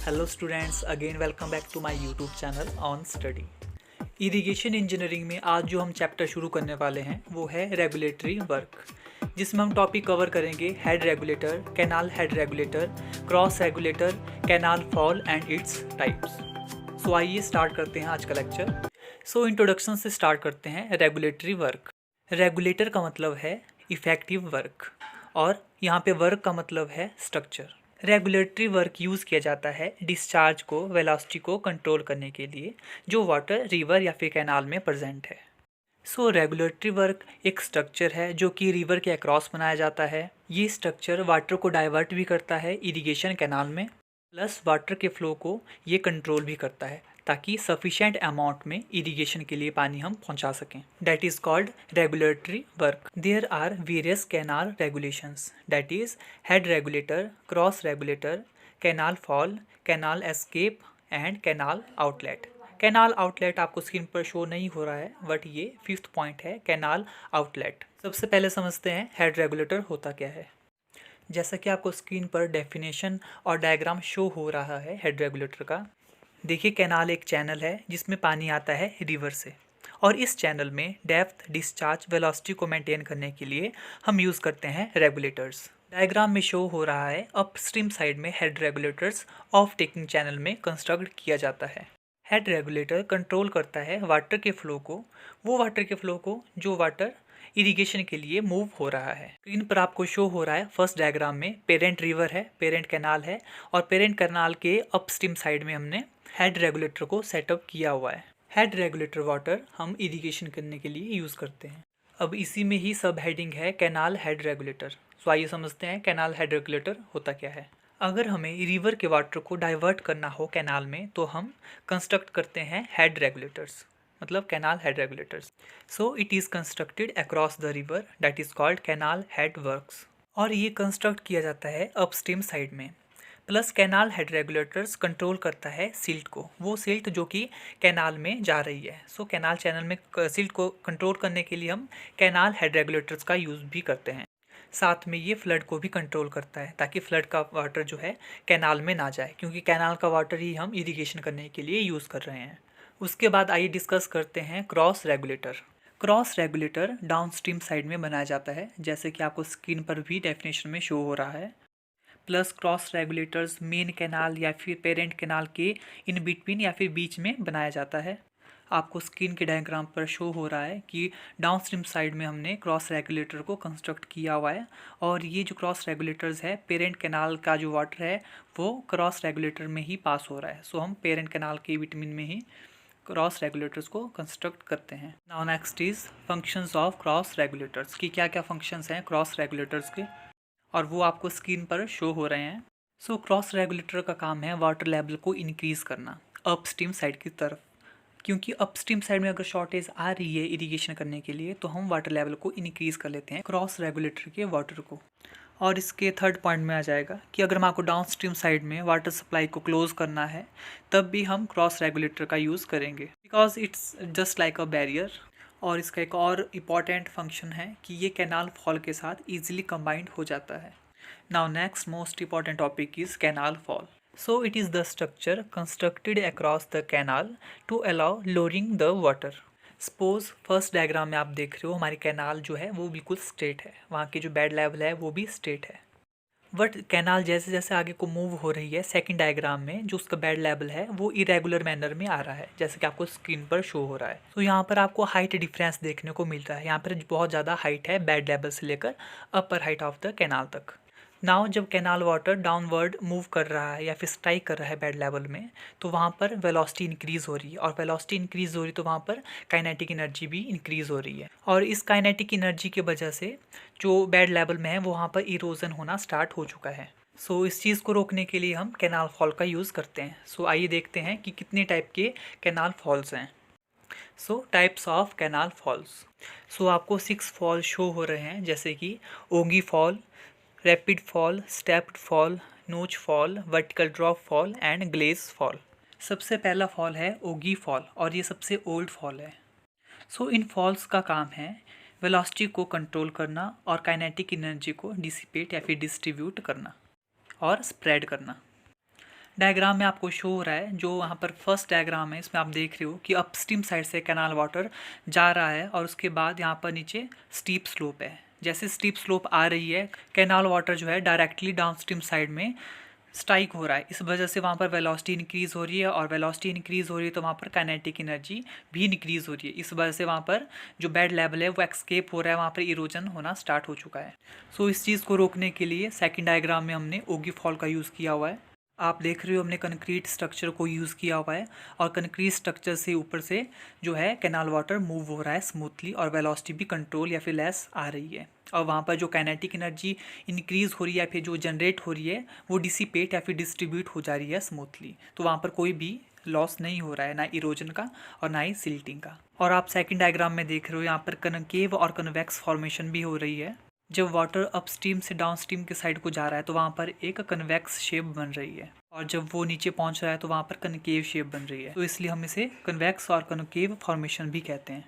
Hello students, again welcome back to my YouTube channel on study. Irrigation engineering में आज जो हम chapter शुरू करने वाले हैं वो है रेगुलेटरी वर्क, जिसमें हम टॉपिक कवर करेंगे head regulator, canal head regulator, cross regulator, canal fall and its types. So आइए स्टार्ट करते हैं आज का लेक्चर। इंट्रोडक्शन से स्टार्ट करते हैं। रेगुलेटरी वर्क, रेगुलेटर का मतलब है इफ़ेक्टिव वर्क और यहाँ पे वर्क का मतलब है स्ट्रक्चर। रेगुलेटरी वर्क यूज़ किया जाता है डिस्चार्ज को, वेलोसिटी को कंट्रोल करने के लिए जो वाटर रिवर या फिर कैनाल में प्रेजेंट है। रेगुलेटरी वर्क एक स्ट्रक्चर है जो कि रिवर के अक्रॉस बनाया जाता है। ये स्ट्रक्चर वाटर को डाइवर्ट भी करता है इरिगेशन कैनाल में, प्लस वाटर के फ्लो को ये कंट्रोल भी करता है ताकि सफिशेंट अमाउंट में इरिगेशन के लिए पानी हम पहुंचा सकें। That is called regulatory work. There are various canal regulations, that is head regulator, cross regulator, canal fall, canal escape and canal outlet. Canal outlet आपको स्क्रीन पर शो नहीं हो रहा है, बट ये 5th पॉइंट है, कैनाल आउटलेट। सबसे पहले समझते हैं हेड रेगुलेटर होता क्या है। जैसा कि आपको स्क्रीन पर डेफिनेशन और डायग्राम शो हो रहा है हेड रेगुलेटर का। देखिए, कैनाल एक चैनल है जिसमें पानी आता है रिवर से, और इस चैनल में डेप्थ, डिस्चार्ज, वेलोसिटी को मेंटेन करने के लिए हम यूज़ करते हैं रेगुलेटर्स। डायग्राम में शो हो रहा है अपस्ट्रीम साइड में head regulators of taking channel में कंस्ट्रक्ट किया जाता है। हेड रेगुलेटर कंट्रोल करता है वाटर के फ्लो को, वो वाटर के फ्लो को जो वाटर इरिगेशन के लिए मूव हो रहा है। स्क्रीन पर आपको शो हो रहा है फर्स्ट डायग्राम में पेरेंट रिवर है, पेरेंट कैनाल है, और पेरेंट कैनाल के अपस्ट्रीम साइड में हमने हेड रेगुलेटर को सेटअप किया हुआ है। हेड रेगुलेटर वाटर हम इरिगेशन करने के लिए यूज़ करते हैं। अब इसी में ही सब हेडिंग है कैनाल हेड रेगुलेटर। आइए समझते हैं कैनाल हेड रेगुलेटर होता क्या है। अगर हमें रिवर के वाटर को डाइवर्ट करना हो कैनाल में तो हम कंस्ट्रक्ट करते हैं हेड रेगुलेटर्स, मतलब canal head regulators. It is constructed across the river, that is called canal head works, और ये कंस्ट्रक्ट किया जाता है अपस्ट्रीम साइड में। Plus canal head regulators control करता है सिल्ट को, वो सिल्ट जो कि कैनाल में जा रही है। कैनाल चैनल में सिल्ट को कंट्रोल करने के लिए हम कैनाल हेड रेगुलेटर्स का यूज़ भी करते हैं। साथ में ये फ्लड को भी कंट्रोल करता है ताकि फ्लड का वाटर जो है कैनाल में ना जाए, क्योंकि कैनाल का वाटर ही हम इरिगेशन करने के लिए यूज़ कर रहे हैं। उसके बाद आइए डिस्कस करते हैं cross regulator. Cross regulator downstream side में बनाया जाता है, जैसे कि आपको स्क्रीन पर भी डेफिनेशन में शो हो रहा है। Plus cross regulators main canal या फिर पेरेंट कैनाल के इन बिटवीन या फिर बीच में बनाया जाता है। आपको स्क्रीन के डायग्राम पर शो हो रहा है कि डाउनस्ट्रीम साइड में हमने क्रॉस रेगुलेटर को कंस्ट्रक्ट किया हुआ है, और ये जो क्रॉस रेगुलेटर्स है, पेरेंट कैनाल का जो वाटर है वो क्रॉस रेगुलेटर में ही पास हो रहा है। हम पेरेंट कैनाल के बिटवीन में ही क्रॉस रेगुलेटर्स को कंस्ट्रक्ट करते हैं। Now next is functions of cross regulators, की क्या क्या फंक्शंस हैं क्रॉस रेगुलेटर्स के, और वो आपको स्क्रीन पर शो हो रहे हैं। क्रॉस रेगुलेटर का काम है वाटर लेवल को इंक्रीज़ करना अपस्ट्रीम साइड की तरफ, क्योंकि अपस्ट्रीम साइड में अगर शॉर्टेज आ रही है इरिगेशन करने के लिए तो हम वाटर लेवल को इंक्रीज़ कर लेते हैं क्रॉस रेगुलेटर के वाटर को। और इसके थर्ड पॉइंट में आ जाएगा कि अगर हम आपको डाउनस्ट्रीम साइड में वाटर सप्लाई को क्लोज करना है तब भी हम क्रॉस रेगुलेटर का यूज़ करेंगे, because it's just like a barrier. और इसका एक और इम्पॉर्टेंट फंक्शन है कि ये कैनाल फॉल के साथ ईजिली कंबाइंड हो जाता है। Now next most important topic is canal fall. It is the structure constructed across the canal to allow lowering the water. Suppose first diagram में आप देख रहे हो हमारी कैनाल जो है वो बिल्कुल स्ट्रेट है, वहाँ की जो बेड लेवल है वो भी स्ट्रेट है। बट कैनाल जैसे जैसे आगे को मूव हो रही है, सेकंड डायग्राम में जो उसका बेड लेवल है वो इरेगुलर मैनर में आ रहा है, जैसे कि आपको स्क्रीन पर शो हो रहा है। यहाँ पर आपको हाइट डिफरेंस देखने को मिल रहा है। यहाँ पर बहुत ज़्यादा हाइट है बेड लेवल से लेकर अपर हाइट ऑफ द कैनाल तक। नाउ जब कैनाल वाटर डाउनवर्ड मूव कर रहा है या फिर स्ट्राइक कर रहा है बेड लेवल में, तो वहाँ पर वेलोसिटी इंक्रीज़ हो रही है, और वेलोसिटी इंक्रीज़ हो रही है तो वहाँ पर काइनेटिक एनर्जी भी इंक्रीज़ हो रही है। और इस काइनेटिक एनर्जी की वजह से जो बेड लेवल में है वहाँ पर इरोजन होना स्टार्ट हो चुका है। इस चीज़ को रोकने के लिए हम कैनाल फॉल का यूज़ करते हैं। आइए देखते हैं कि कितने टाइप के कैनाल फॉल्स हैं। Types of canal falls. आपको 6 फॉल शो हो रहे हैं, जैसे कि ogee fall, rapid fall, stepped fall, notch fall, vertical drop fall and glacis fall. सबसे पहला फॉल है ओगी फॉल, और ये सबसे ओल्ड फॉल है। इन फॉल्स का काम है वेलोसिटी को कंट्रोल करना और काइनेटिक एनर्जी को डिसिपेट या फिर डिस्ट्रीब्यूट करना और स्प्रेड करना। डायग्राम में आपको शो हो रहा है, जो वहाँ पर फर्स्ट डायग्राम है इसमें आप देख रहे हो कि अपस्ट्रीम साइड से कैनाल वाटर जा रहा है और उसके बाद यहाँ पर नीचे स्टीप स्लोप है। जैसे स्टीप स्लोप आ रही है, कैनाल वाटर जो है डायरेक्टली डाउनस्ट्रीम साइड में स्ट्राइक हो रहा है। इस वजह से वहाँ पर वेलोसिटी इंक्रीज़ हो रही है और वेलोसिटी इंक्रीज़ हो रही है तो वहाँ पर काइनेटिक एनर्जी भी इंक्रीज़ हो रही है। इस वजह से वहाँ पर जो बेड लेवल है वो एक्सकेप हो रहा है, वहाँ पर इरोजन होना स्टार्ट हो चुका है। सो इस चीज़ को रोकने के लिए सेकंड डायग्राम में हमने ओगी फॉल का यूज़ किया हुआ है। आप देख रहे हो हमने कंक्रीट स्ट्रक्चर को यूज़ किया हुआ है और कंक्रीट स्ट्रक्चर से ऊपर से जो है कैनाल वाटर मूव हो रहा है स्मूथली और वेलोसिटी भी कंट्रोल या फिर लेस आ रही है। और वहाँ पर जो काइनेटिक एनर्जी इंक्रीज़ हो रही है या फिर जो जनरेट हो रही है वो डिसिपेट या फिर डिस्ट्रीब्यूट हो जा रही है स्मूथली। तो वहाँ पर कोई भी लॉस नहीं हो रहा है, ना इरोजन का और ना ही सिल्टिंग का। और आप सेकंड डायग्राम में देख रहे हो यहाँ पर कनकेव और कन्वेक्स फॉर्मेशन भी हो रही है। जब वाटर अपस्ट्रीम से डाउनस्ट्रीम के साइड को जा रहा है तो वहाँ पर एक कन्वेक्स शेप बन रही है और जब वो नीचे पहुँच रहा है तो वहाँ पर कनकेव शेप बन रही है। तो इसलिए हम इसे कन्वेक्स और कनकेव फॉर्मेशन भी कहते हैं।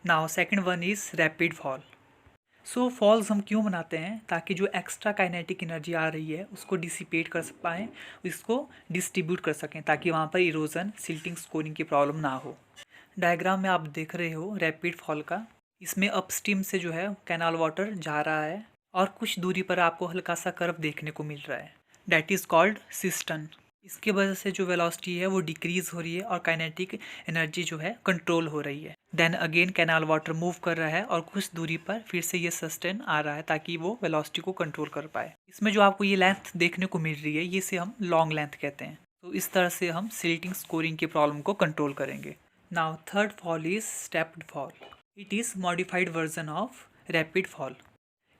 Now second one is rapid fall. So falls हम क्यों बनाते हैं? ताकि जो एक्स्ट्रा काइनेटिक एनर्जी आ रही है उसको डिसिपेट कर पाएँ, इसको डिस्ट्रीब्यूट कर सकें ताकि वहाँ पर इरोजन, सिल्टिंग, स्कोरिंग की प्रॉब्लम ना हो। डायग्राम में आप देख रहे हो रैपिड फॉल का। इसमें अपस्ट्रीम से जो है कैनाल वाटर जा रहा है और कुछ दूरी पर आपको हल्का सा कर्व देखने को मिल रहा है, डैट इज़ कॉल्ड सिस्टन। इसकी वजह से जो वेलोसिटी है वो डिक्रीज़ हो रही है और काइनेटिक एनर्जी जो है कंट्रोल हो रही है। Then again canal water move कर रहा है और कुछ दूरी पर फिर से ये सस्टेन आ रहा है ताकि वो वेलोसिटी को कंट्रोल कर पाए। इसमें जो आपको ये लेंथ देखने को मिल रही है ये से हम लॉन्ग लेंथ कहते हैं। तो इस तरह से हम सिल्टिंग, स्कोरिंग की प्रॉब्लम को कंट्रोल करेंगे। Now third fall is stepped fall. It is modified version of rapid fall.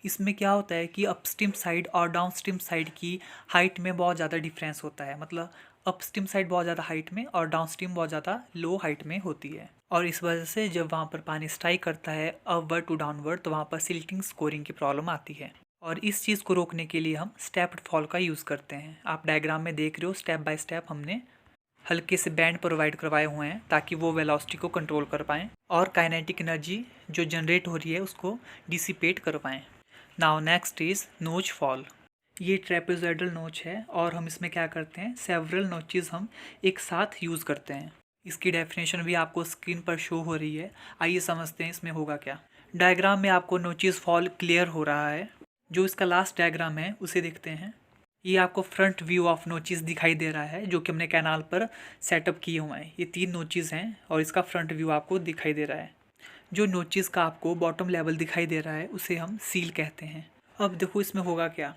इसमें क्या होता है कि अपस्ट्रीम साइड और डाउनस्ट्रीम साइड की हाइट में बहुत ज़्यादा डिफरेंस होता है। मतलब अपस्ट्रीम साइड बहुत ज़्यादा हाइट में और डाउनस्ट्रीम बहुत ज़्यादा लो हाइट में होती है और इस वजह से जब वहाँ पर पानी स्ट्राइक करता है अपवर्ड टू डाउनवर्ड तो वहाँ पर सिल्टिंग, स्कोरिंग की प्रॉब्लम आती है। और इस चीज़ को रोकने के लिए हम स्टेप्ड फॉल का यूज़ करते हैं। आप डायग्राम में देख रहे हो स्टेप बाय स्टेप हमने हल्के से बैंड प्रोवाइड करवाए हुए हैं ताकि वो वेलोसिटी को कंट्रोल कर पाएँ और काइनेटिक एनर्जी जो जनरेट हो रही है उसको डिसिपेट कर पाएँ। नाउ नेक्स्ट इज़ नोच फॉल। ये ट्रेपेजोइडल नोच है और हम इसमें क्या करते हैं, सेवरल नोचेस हम एक साथ यूज़ करते हैं। इसकी डेफिनेशन भी आपको स्क्रीन पर शो हो रही है। आइए समझते हैं इसमें होगा क्या। डायग्राम में आपको नोचेस फॉल क्लियर हो रहा है। जो इसका लास्ट डायग्राम है उसे देखते हैं। ये आपको फ्रंट व्यू ऑफ नोचेस दिखाई दे रहा है जो कि हमने कैनाल पर सेटअप किए हुए हैं। ये 3 नोचेस हैं और इसका फ्रंट व्यू आपको दिखाई दे रहा है। जो नोचेस का आपको बॉटम लेवल दिखाई दे रहा है उसे हम सील कहते हैं। अब देखो इसमें होगा क्या।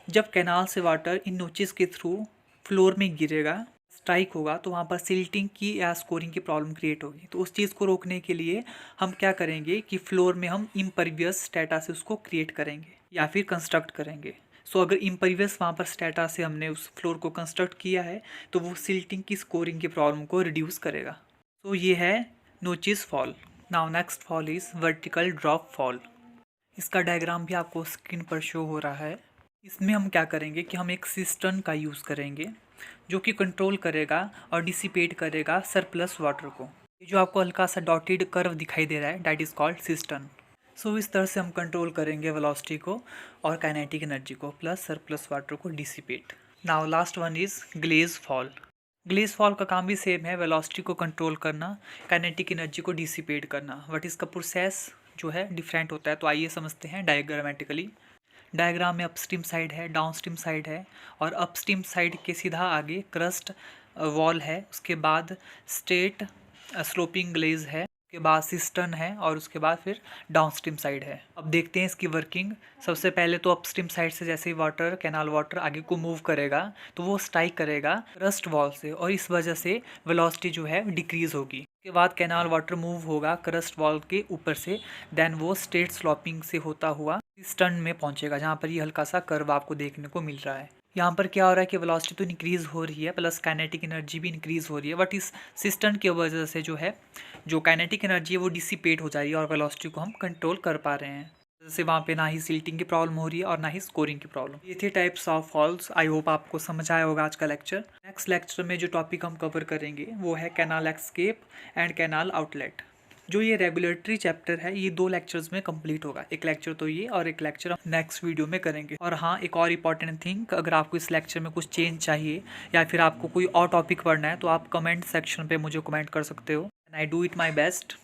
जब कैनाल से वाटर इन नोचेस के थ्रू फ्लोर में गिरेगा, स्ट्राइक होगा तो वहाँ पर सिल्टिंग की या स्कोरिंग की प्रॉब्लम क्रिएट होगी। तो उस चीज़ को रोकने के लिए हम क्या करेंगे कि फ्लोर में हम इम्परवियस स्टेटा से उसको क्रिएट करेंगे या फिर कंस्ट्रक्ट करेंगे। सो अगर इम्परवियस वहाँ पर स्टेटा से हमने उस फ्लोर को कंस्ट्रक्ट किया है तो वो सिल्टिंग की, स्कोरिंग की प्रॉब्लम को रिड्यूस करेगा। तो ये है notches fall. Now next fall is vertical drop fall. इसका डायग्राम भी आपको स्क्रीन पर शो हो रहा है। इसमें हम क्या करेंगे कि हम एक सिस्टर्न का यूज़ करेंगे जो कि कंट्रोल करेगा और डिसिपेट करेगा सरप्लस वाटर को। ये जो आपको हल्का सा डॉटेड कर्व दिखाई दे रहा है that is called cistern. So इस तरह से हम कंट्रोल करेंगे वेलोसिटी को और काइनेटिक एनर्जी को प्लस सरप्लस वाटर को dissipate. Now last one is glacis fall. Glacis fall का काम भी सेम है, वेलोसिटी को कंट्रोल करना, काइनेटिक एनर्जी को डिसिपेट करना, बट इसका प्रोसेस जो है डिफरेंट होता है। तो आइए समझते हैं डायग्रामेटिकली। डायग्राम में अपस्ट्रीम साइड है, डाउनस्ट्रीम साइड है और अपस्ट्रीम साइड के सीधा आगे क्रस्ट वॉल है, उसके बाद स्ट्रेट स्लोपिंग ग्लेज है, उसके बाद सिस्टर्न है और उसके बाद फिर डाउनस्ट्रीम साइड है। अब देखते हैं इसकी वर्किंग। सबसे पहले तो अपस्ट्रीम साइड से जैसे ही वाटर, कैनाल वाटर आगे को मूव करेगा तो वो स्ट्राइक करेगा क्रस्ट वॉल से और इस वजह से वेलोसिटी जो है डिक्रीज होगी। उसके बाद कैनाल वाटर मूव होगा क्रस्ट वॉल के ऊपर से, देन वो स्ट्रेट स्लोपिंग से होता हुआ सिस्टर्न में पहुंचेगा जहाँ पर ये हल्का सा कर्व आपको देखने को मिल रहा है। यहाँ पर क्या हो रहा है कि वेलोसिटी तो इंक्रीज़ हो रही है प्लस काइनेटिक एनर्जी भी इंक्रीज़ हो रही है, बट इस सिस्टर्न की वजह से जो है जो काइनेटिक एनर्जी है वो डिसिपेट हो जा रही है और वेलोसिटी को हम कंट्रोल कर पा रहे हैं। जैसे वहाँ पे ना ही सिल्टिंग की प्रॉब्लम हो रही है और ना ही स्कोरिंग की प्रॉब्लम। ये थे types of falls. I hope आपको समझ आया होगा आज का लेक्चर। नेक्स्ट लेक्चर में जो टॉपिक हम कवर करेंगे वो है canal escape and canal outlet. जो ये रेगुलेटरी चैप्टर है ये 2 लेक्चर्स में कंप्लीट होगा। एक लेक्चर तो ये और एक लेक्चर हम नेक्स्ट वीडियो में करेंगे। और हाँ, एक और इम्पॉर्टेंट थिंग, अगर आपको इस लेक्चर में कुछ चेंज चाहिए या फिर आपको कोई और टॉपिक पढ़ना है तो आप कमेंट सेक्शन पे मुझे कमेंट कर सकते हो। And I do it my best.